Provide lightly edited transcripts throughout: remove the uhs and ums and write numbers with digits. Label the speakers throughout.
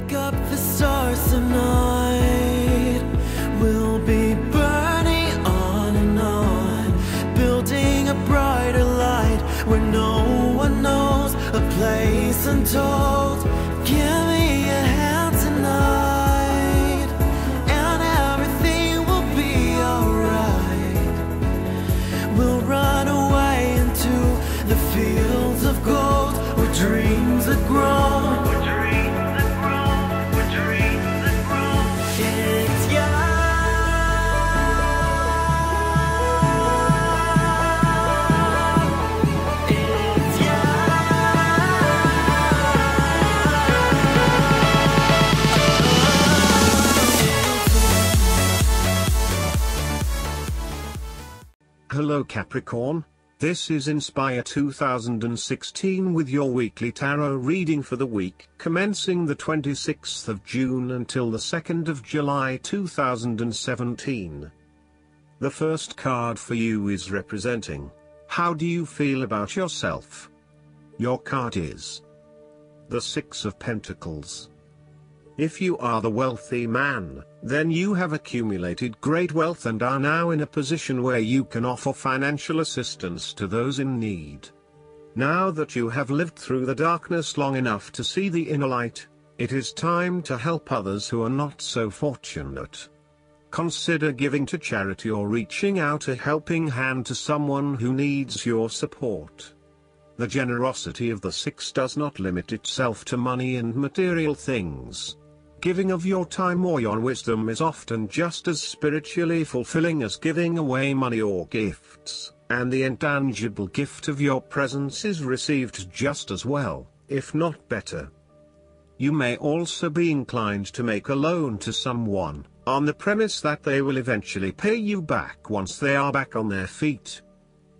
Speaker 1: Pick up the stars tonight. We'll be burning on and on, building a brighter light where no one knows, a place untold. Give me a hand tonight, and everything will be alright. We'll run away into the fields of gold where dreams are grown.
Speaker 2: Hello Capricorn, this is Inspire 2016 with your weekly tarot reading for the week commencing the 26th of June until the 2nd of July 2017. The first card for you is representing, how do you feel about yourself? Your card is the Six of Pentacles. If you are the wealthy man, then you have accumulated great wealth and are now in a position where you can offer financial assistance to those in need. Now that you have lived through the darkness long enough to see the inner light, it is time to help others who are not so fortunate. Consider giving to charity or reaching out a helping hand to someone who needs your support. The generosity of the Six does not limit itself to money and material things. Giving of your time or your wisdom is often just as spiritually fulfilling as giving away money or gifts, and the intangible gift of your presence is received just as well, if not better. You may also be inclined to make a loan to someone, on the premise that they will eventually pay you back once they are back on their feet.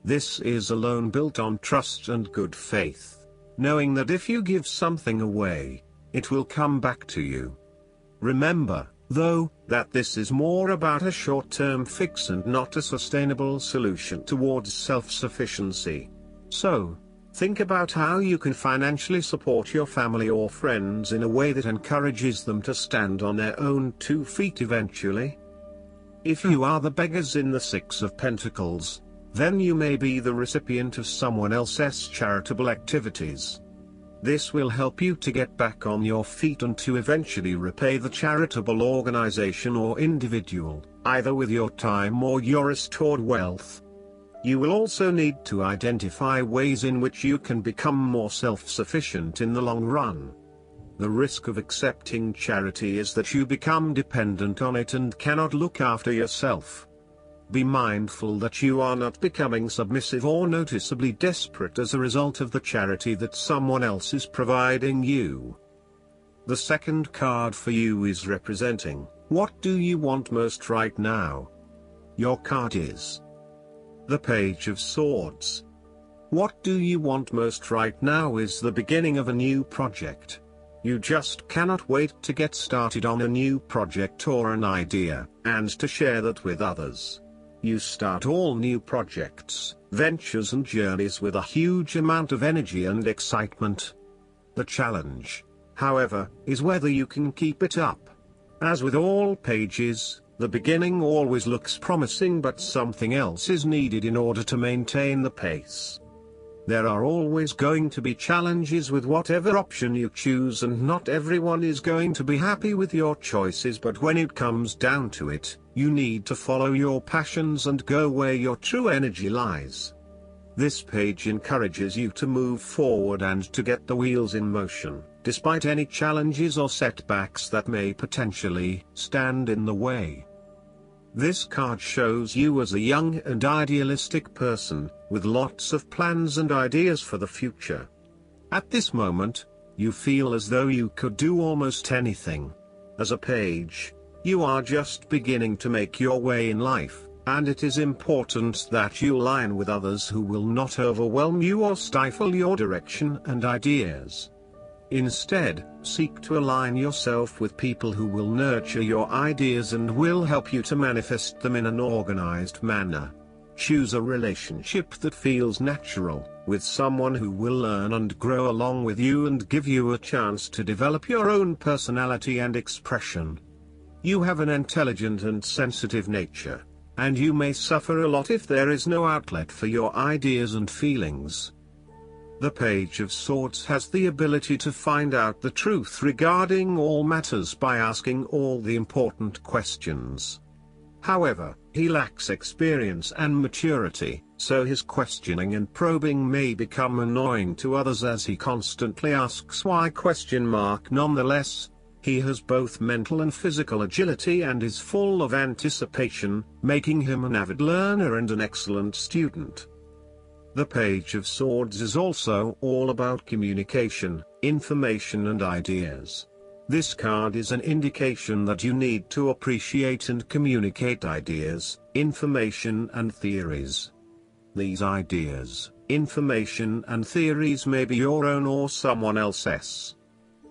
Speaker 2: This is a loan built on trust and good faith, knowing that if you give something away, it will come back to you. Remember, though, that this is more about a short-term fix and not a sustainable solution towards self-sufficiency. So, think about how you can financially support your family or friends in a way that encourages them to stand on their own 2 feet eventually. If you are the beggars in the Six of Pentacles, then you may be the recipient of someone else's charitable activities. This will help you to get back on your feet and to eventually repay the charitable organization or individual, either with your time or your restored wealth. You will also need to identify ways in which you can become more self-sufficient in the long run. The risk of accepting charity is that you become dependent on it and cannot look after yourself. Be mindful that you are not becoming submissive or noticeably desperate as a result of the charity that someone else is providing you. The second card for you is representing, what do you want most right now? Your card is the Page of Swords. What do you want most right now is the beginning of a new project. You just cannot wait to get started on a new project or an idea, and to share that with others. You start all new projects, ventures and journeys with a huge amount of energy and excitement. The challenge, however, is whether you can keep it up. As with all pages, the beginning always looks promising, but something else is needed in order to maintain the pace. There are always going to be challenges with whatever option you choose, and not everyone is going to be happy with your choices, but when it comes down to it, you need to follow your passions and go where your true energy lies. This page encourages you to move forward and to get the wheels in motion, despite any challenges or setbacks that may potentially stand in the way. This card shows you as a young and idealistic person, with lots of plans and ideas for the future. At this moment, you feel as though you could do almost anything. As a page, you are just beginning to make your way in life, and it is important that you align with others who will not overwhelm you or stifle your direction and ideas. Instead, seek to align yourself with people who will nurture your ideas and will help you to manifest them in an organized manner. Choose a relationship that feels natural, with someone who will learn and grow along with you and give you a chance to develop your own personality and expression. You have an intelligent and sensitive nature, and you may suffer a lot if there is no outlet for your ideas and feelings. The Page of Swords has the ability to find out the truth regarding all matters by asking all the important questions. However, he lacks experience and maturity, so his questioning and probing may become annoying to others as he constantly asks why. Nonetheless, he has both mental and physical agility and is full of anticipation, making him an avid learner and an excellent student. The Page of Swords is also all about communication, information and ideas. This card is an indication that you need to appreciate and communicate ideas, information and theories. These ideas, information and theories may be your own or someone else's.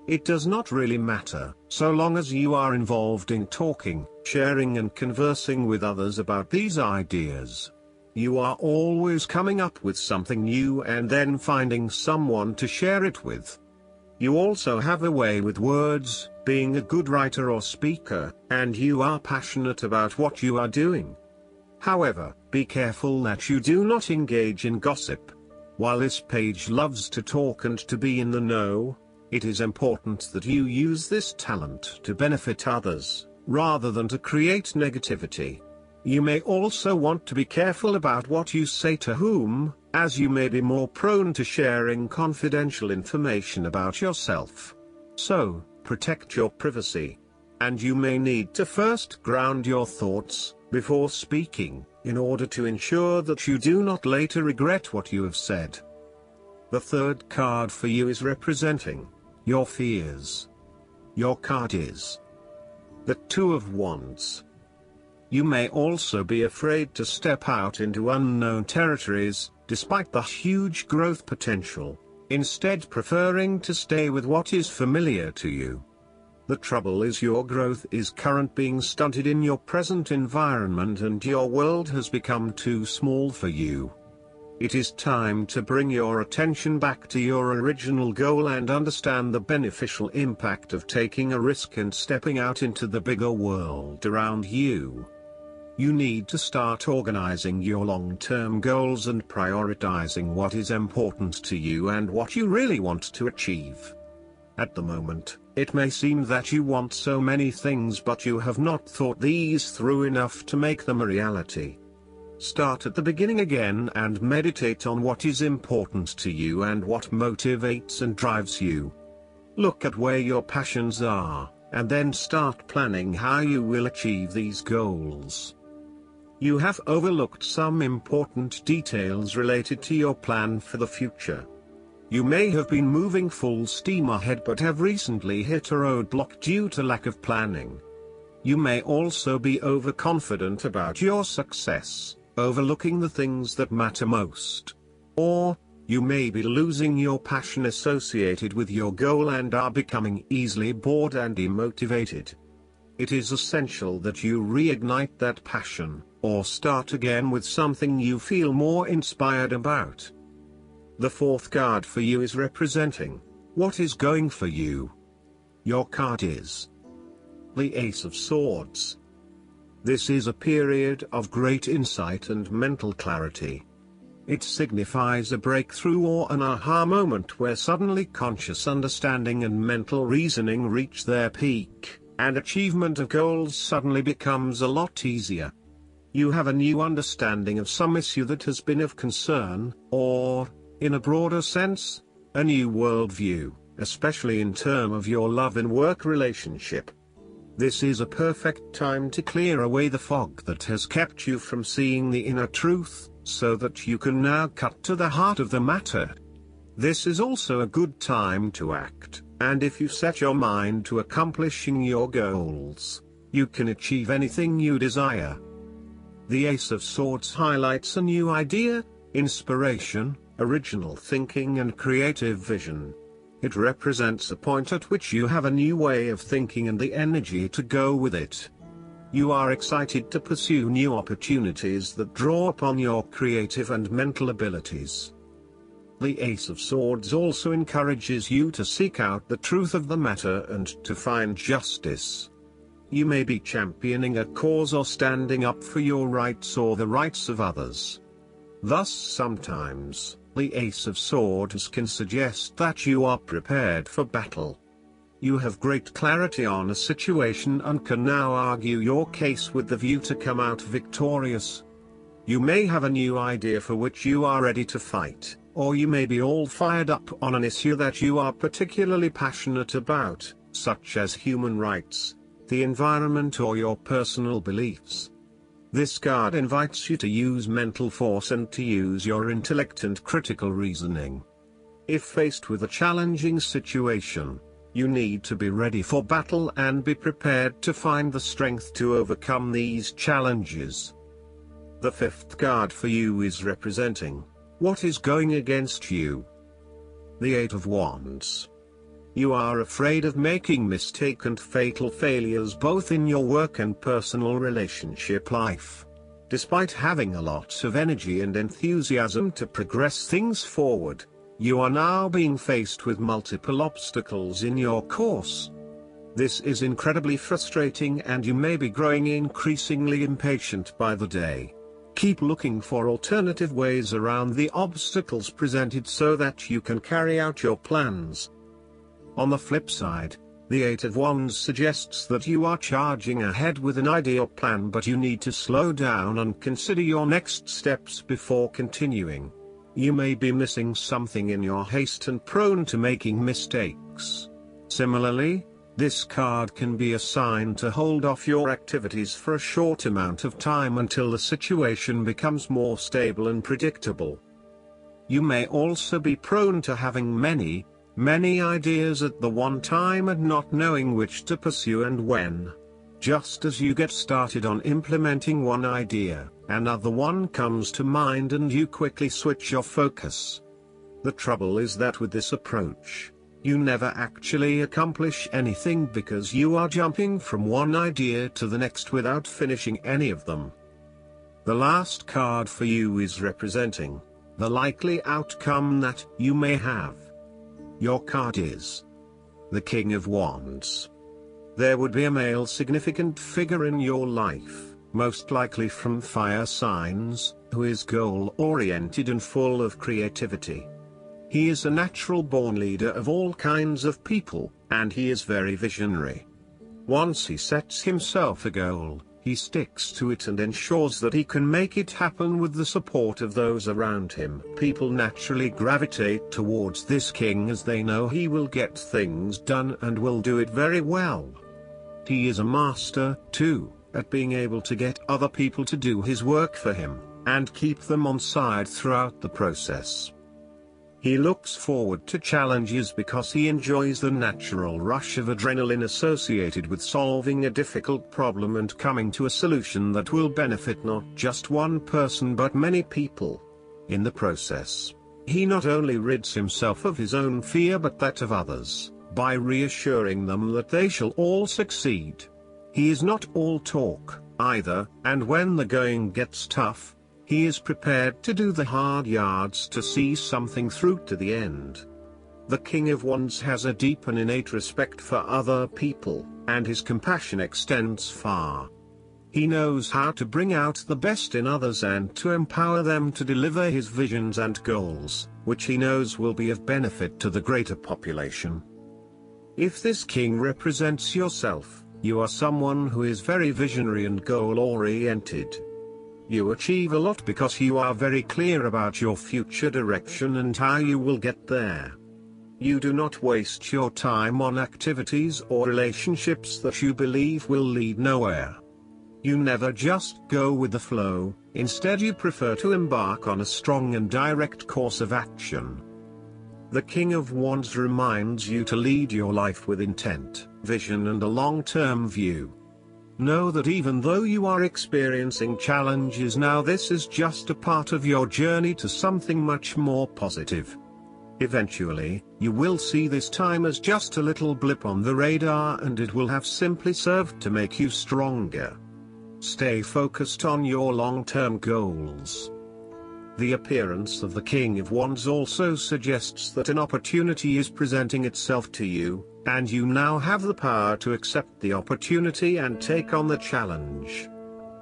Speaker 2: It does not really matter, so long as you are involved in talking, sharing and conversing with others about these ideas. You are always coming up with something new and then finding someone to share it with. You also have a way with words, being a good writer or speaker, and you are passionate about what you are doing. However, be careful that you do not engage in gossip. While this page loves to talk and to be in the know, it is important that you use this talent to benefit others, rather than to create negativity. You may also want to be careful about what you say to whom, as you may be more prone to sharing confidential information about yourself. So, protect your privacy. And you may need to first ground your thoughts, before speaking, in order to ensure that you do not later regret what you have said. The third card for you is representing your fears. Your card is the Two of Wands. You may also be afraid to step out into unknown territories, despite the huge growth potential, instead preferring to stay with what is familiar to you. The trouble is your growth is currently being stunted in your present environment and your world has become too small for you. It is time to bring your attention back to your original goal and understand the beneficial impact of taking a risk and stepping out into the bigger world around you. You need to start organizing your long-term goals and prioritizing what is important to you and what you really want to achieve. At the moment, it may seem that you want so many things but you have not thought these through enough to make them a reality. Start at the beginning again and meditate on what is important to you and what motivates and drives you. Look at where your passions are, and then start planning how you will achieve these goals. You have overlooked some important details related to your plan for the future. You may have been moving full steam ahead but have recently hit a roadblock due to lack of planning. You may also be overconfident about your success, overlooking the things that matter most. Or, you may be losing your passion associated with your goal and are becoming easily bored and demotivated. It is essential that you reignite that passion, or start again with something you feel more inspired about. The fourth card for you is representing what is going for you. Your card is the Ace of Swords. This is a period of great insight and mental clarity. It signifies a breakthrough or an aha moment where suddenly conscious understanding and mental reasoning reach their peak, and achievement of goals suddenly becomes a lot easier. You have a new understanding of some issue that has been of concern, or, in a broader sense, a new worldview, especially in terms of your love and work relationship. This is a perfect time to clear away the fog that has kept you from seeing the inner truth, so that you can now cut to the heart of the matter. This is also a good time to act, and if you set your mind to accomplishing your goals, you can achieve anything you desire. The Ace of Swords highlights a new idea, inspiration, original thinking and creative vision. It represents a point at which you have a new way of thinking and the energy to go with it. You are excited to pursue new opportunities that draw upon your creative and mental abilities. The Ace of Swords also encourages you to seek out the truth of the matter and to find justice. You may be championing a cause or standing up for your rights or the rights of others. Thus sometimes, the Ace of Swords can suggest that you are prepared for battle. You have great clarity on a situation and can now argue your case with the view to come out victorious. You may have a new idea for which you are ready to fight, or you may be all fired up on an issue that you are particularly passionate about, such as human rights, the environment or your personal beliefs. This card invites you to use mental force and to use your intellect and critical reasoning. If faced with a challenging situation, you need to be ready for battle and be prepared to find the strength to overcome these challenges. The fifth card for you is representing what is going against you. The Eight of Wands. You are afraid of making mistake and fatal failures both in your work and personal relationship life. Despite having a lot of energy and enthusiasm to progress things forward, you are now being faced with multiple obstacles in your course. This is incredibly frustrating and you may be growing increasingly impatient by the day. Keep looking for alternative ways around the obstacles presented so that you can carry out your plans. On the flip side, the Eight of Wands suggests that you are charging ahead with an idea or plan, but you need to slow down and consider your next steps before continuing. You may be missing something in your haste and prone to making mistakes. Similarly, this card can be a sign to hold off your activities for a short amount of time until the situation becomes more stable and predictable. You may also be prone to having many ideas at the one time and not knowing which to pursue and when. Just as you get started on implementing one idea, another one comes to mind and you quickly switch your focus. The trouble is that with this approach, you never actually accomplish anything because you are jumping from one idea to the next without finishing any of them. The last card for you is representing the likely outcome that you may have. Your card is the King of Wands. There would be a male significant figure in your life, most likely from fire signs, who is goal-oriented and full of creativity. He is a natural-born leader of all kinds of people, and he is very visionary. Once he sets himself a goal, he sticks to it and ensures that he can make it happen with the support of those around him. People naturally gravitate towards this king as they know he will get things done and will do it very well. He is a master, too, at being able to get other people to do his work for him, and keep them on side throughout the process. He looks forward to challenges because he enjoys the natural rush of adrenaline associated with solving a difficult problem and coming to a solution that will benefit not just one person but many people. In the process, he not only rids himself of his own fear but that of others, by reassuring them that they shall all succeed. He is not all talk, either, and when the going gets tough, he is prepared to do the hard yards to see something through to the end. The King of Wands has a deep and innate respect for other people, and his compassion extends far. He knows how to bring out the best in others and to empower them to deliver his visions and goals, which he knows will be of benefit to the greater population. If this king represents yourself, you are someone who is very visionary and goal-oriented. You achieve a lot because you are very clear about your future direction and how you will get there. You do not waste your time on activities or relationships that you believe will lead nowhere. You never just go with the flow, instead you prefer to embark on a strong and direct course of action. The King of Wands reminds you to lead your life with intent, vision and a long-term view. Know that even though you are experiencing challenges now, this is just a part of your journey to something much more positive. Eventually, you will see this time as just a little blip on the radar and it will have simply served to make you stronger. Stay focused on your long-term goals. The appearance of the King of Wands also suggests that an opportunity is presenting itself to you, and you now have the power to accept the opportunity and take on the challenge.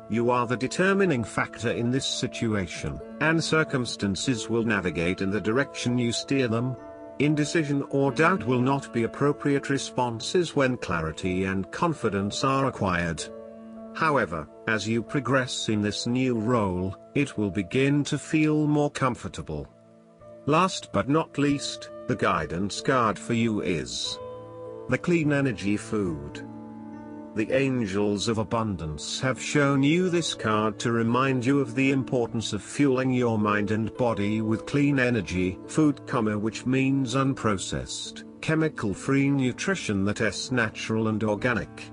Speaker 2: You are the determining factor in this situation, and circumstances will navigate in the direction you steer them. Indecision or doubt will not be appropriate responses when clarity and confidence are acquired. However, as you progress in this new role, it will begin to feel more comfortable. Last but not least, the guidance card for you is the Clean Energy Food. The Angels of Abundance have shown you this card to remind you of the importance of fueling your mind and body with clean energy food, which means unprocessed, chemical-free nutrition that is natural and organic.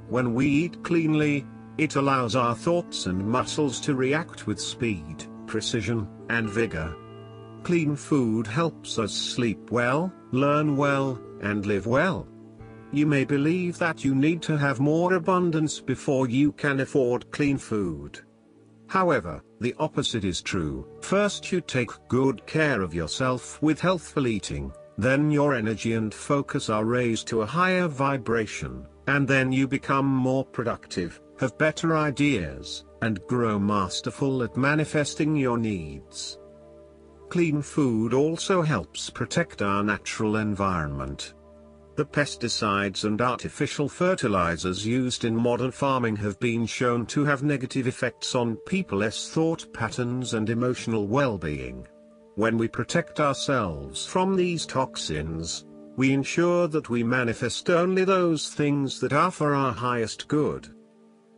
Speaker 2: When we eat cleanly, it allows our thoughts and muscles to react with speed, precision, and vigor. Clean food helps us sleep well, learn well, and live well. You may believe that you need to have more abundance before you can afford clean food. However, the opposite is true. First you take good care of yourself with healthful eating, then your energy and focus are raised to a higher vibration, and then you become more productive, have better ideas, and grow masterful at manifesting your needs. Clean food also helps protect our natural environment. The pesticides and artificial fertilizers used in modern farming have been shown to have negative effects on people's thought patterns and emotional well-being. When we protect ourselves from these toxins, we ensure that we manifest only those things that are for our highest good.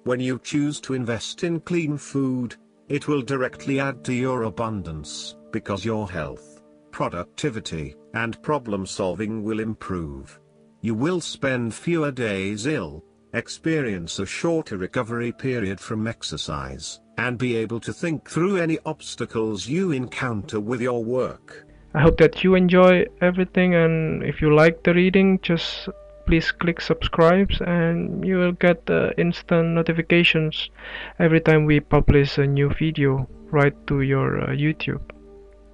Speaker 2: When you choose to invest in clean food, it will directly add to your abundance, because your health, productivity, and problem-solving will improve. You will spend fewer days ill, experience a shorter recovery period from exercise, and be able to think through any obstacles you encounter with your work.
Speaker 3: I hope that you enjoy everything, and if you like the reading, just please click subscribe and you will get instant notifications every time we publish a new video right to your YouTube.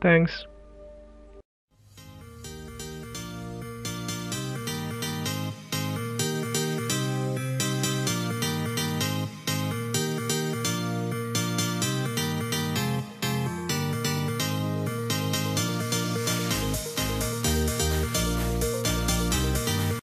Speaker 3: Thanks.